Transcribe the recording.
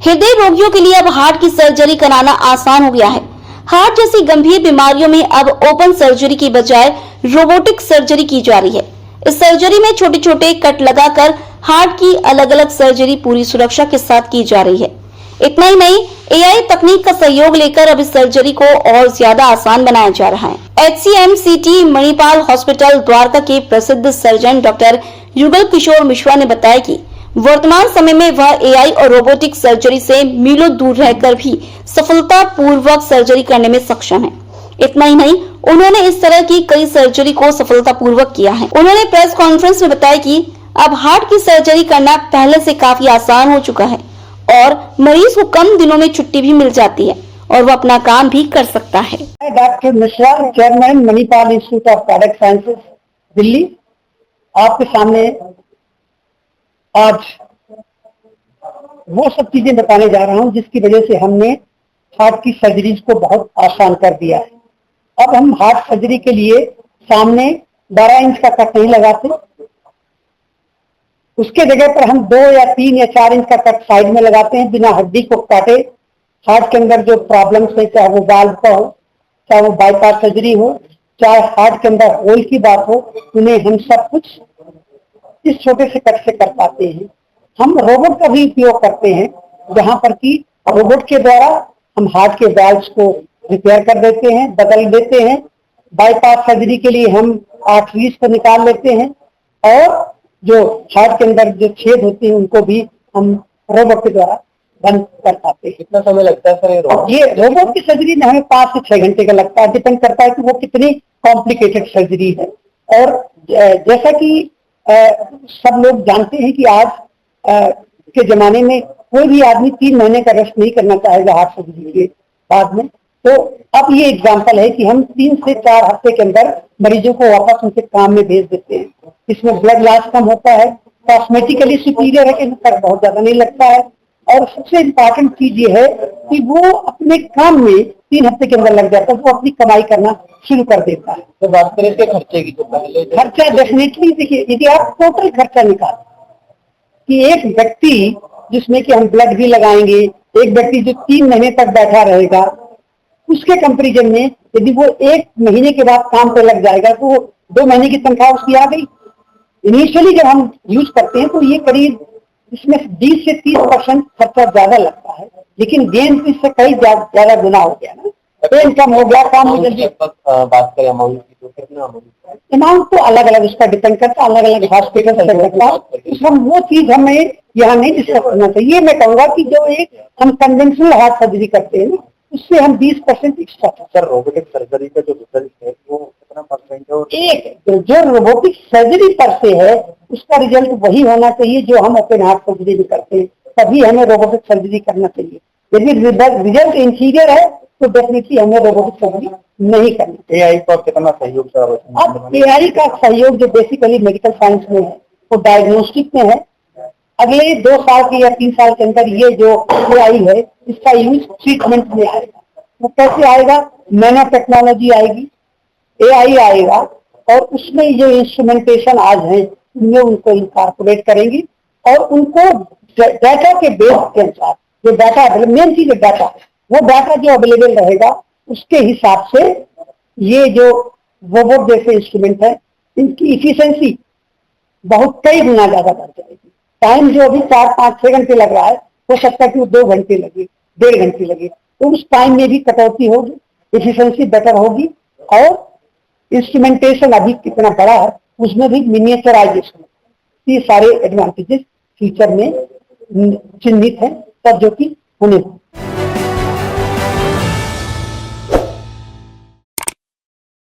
हृदय रोगियों के लिए अब हार्ट की सर्जरी कराना आसान हो गया है। हार्ट जैसी गंभीर बीमारियों में अब ओपन सर्जरी की बजाय रोबोटिक सर्जरी की जा रही है। इस सर्जरी में छोटे छोटे कट लगाकर हार्ट की अलग अलग सर्जरी पूरी सुरक्षा के साथ की जा रही है। इतना ही नहीं, एआई तकनीक का सहयोग लेकर अब इस सर्जरी को और ज्यादा आसान बनाया जा रहा है। HCMCT मणिपाल हॉस्पिटल द्वारका के प्रसिद्ध सर्जन डॉक्टर युगल किशोर मिश्रा ने बताया कि वर्तमान समय में वह एआई और रोबोटिक सर्जरी से मीलों दूर रहकर भी सफलता पूर्वक सर्जरी करने में सक्षम है। इतना ही नहीं, उन्होंने इस तरह की कई सर्जरी को सफलता पूर्वक किया है। उन्होंने प्रेस कॉन्फ्रेंस में बताया कि अब हार्ट की सर्जरी करना पहले से काफी आसान हो चुका है और मरीज को कम दिनों में छुट्टी भी मिल जाती है और वो अपना काम भी कर सकता है। Doctor Mishra, chairman Manipal institute of cardiac sciences, Delhi, आपके सामने आज वो सब चीजें बताने जा रहा हूं जिसकी वजह से हमने हार्ट की सर्जरीज को बहुत आसान कर दिया है। अब हम हार्ट सर्जरी के लिए सामने 12 इंच का कट नहीं लगाते, उसके जगह पर हम 2 या 3 या 4 इंच का कट साइड में लगाते हैं बिना हड्डी को काटे। हार्ट के अंदर जो प्रॉब्लम्स है, चाहे वो वाल्व का हो, चाहे वो बाईपास सर्जरी हो, चाहे हार्ट के अंदर होल की बात हो, उन्हें हम सब कुछ इस छोटे से कट से कर पाते हैं। हम रोबोट का भी उपयोग करते हैं, जहां पर कि रोबोट के द्वारा हम हार्ट के वाल्व्स को रिपेयर कर देते हैं, बदल देते हैं। बाईपास सर्जरी के लिए हम आर्टरीज को निकाल लेते हैं और जो हार्ट के अंदर जो छेद होते हैं उनको भी हम रोबोट के द्वारा बंद कर पाते हैं। कितना समय लगता है सर ये रोबोट की सर्जरी में हमें 5 से 6 घंटे का लगता है, डिपेंड करता है कि वो कितनी कॉम्प्लिकेटेड सर्जरी है। और जैसा कि सब लोग जानते हैं कि आज के जमाने में कोई भी आदमी 3 महीने का रेस्ट नहीं करना चाहेगा हार्ट सर्जरी के बाद में। तो अब ये एग्जांपल है कि हम 3 से 4 हफ्ते के अंदर मरीजों को वापस उनके काम में भेज देते हैं। इसमें ब्लड लॉस कम होता है, कॉस्मेटिकली सुपीरियर है कि खर्च बहुत ज्यादा नहीं लगता है, और सबसे इम्पोर्टेंट चीज ये है कि वो अपने काम में 3 हफ्ते के अंदर लग जाता है, वो अपनी कमाई करना शुरू कर देता है। तो बात करें इसके खर्चे की, तो पहले खर्चा डेफिनेटली देखिए, यदि आप टोटल खर्चा निकालें कि एक व्यक्ति जिसमें कि हम ब्लड भी लगाएंगे, एक व्यक्ति जो 3 महीने तक बैठा रहेगा, उसके कंपेरिजन में यदि वो 1 महीने के बाद काम पे लग जाएगा तो 2 महीने की तनख्वाह उसकी आ गई। इनिशियली जब हम यूज करते हैं तो ये करीब इसमें 20 से 30% खर्चा ज्यादा लगता है, लेकिन गेन इससे कई ज्यादा गुना हो गया ना, पेन कम हो गया, काम हो जल्दी। बात करें अमाउंट की तो कितना अमाउंट तो अलग अलग उसका डिपेंड करता है, अलग अलग हॉस्पिटल से लगता है। हम वो चीज हमें यहाँ नहीं डिस्कस करना चाहिए। मैं कहूँगा कि जो एक हम कन्वेंशनल हार्ट सर्जरी करते हैं ना, उससे हम 20% एक्स्ट्रा। सर रोबोटिक सर्जरी का जो रिजल्ट है वो कितना परसेंट है? और एक जो रोबोटिक सर्जरी पर से है उसका रिजल्ट वही होना चाहिए जो हम ओपन हार्ट सर्जरी में करते हैं, तभी हमें रोबोटिक सर्जरी करना चाहिए। यदि रिजल्ट इंफीरियर है तो डेफिनेटली हमें रोबोटिक सर्जरी नहीं करनी चाहिए। एआई का कितना सहयोग सर? अब एआई का सहयोग जो बेसिकली मेडिकल साइंस में है वो डायग्नोस्टिक में है। अगले 2 साल के या 3 साल के अंदर ये जो एआई है इसका यूज ट्रीटमेंट में आएगा। वो कैसे आएगा? नैनो टेक्नोलॉजी आएगी, एआई आएगा, और उसमें जो इंस्ट्रूमेंटेशन आज है उनमें उनको इनकॉर्पोरेट करेंगे और उनको डाटा के बेस के अनुसार जो डाटा मेन चीज डाटा, वो डाटा जो अवेलेबल रहेगा उसके हिसाब से ये जो रोबोट जैसे इंस्ट्रूमेंट है इनकी इफिशिएंसी बहुत कई गुना ज्यादा बढ़ जाएगी। टाइम जो अभी 4, 5, 6 घंटे लग रहा है हो सकता है कि वो 2 घंटे लगे, 1.5 घंटे लगे, तो उस टाइम में भी कटौती होगी, एफिशिएंसी बेटर होगी, और इंस्ट्रूमेंटेशन अभी कितना बड़ा है उसमें भी मिनिएचराइजेशन, ये सारे एडवांटेजेस फ्यूचर में चिन्हित हैं तब जो कि होने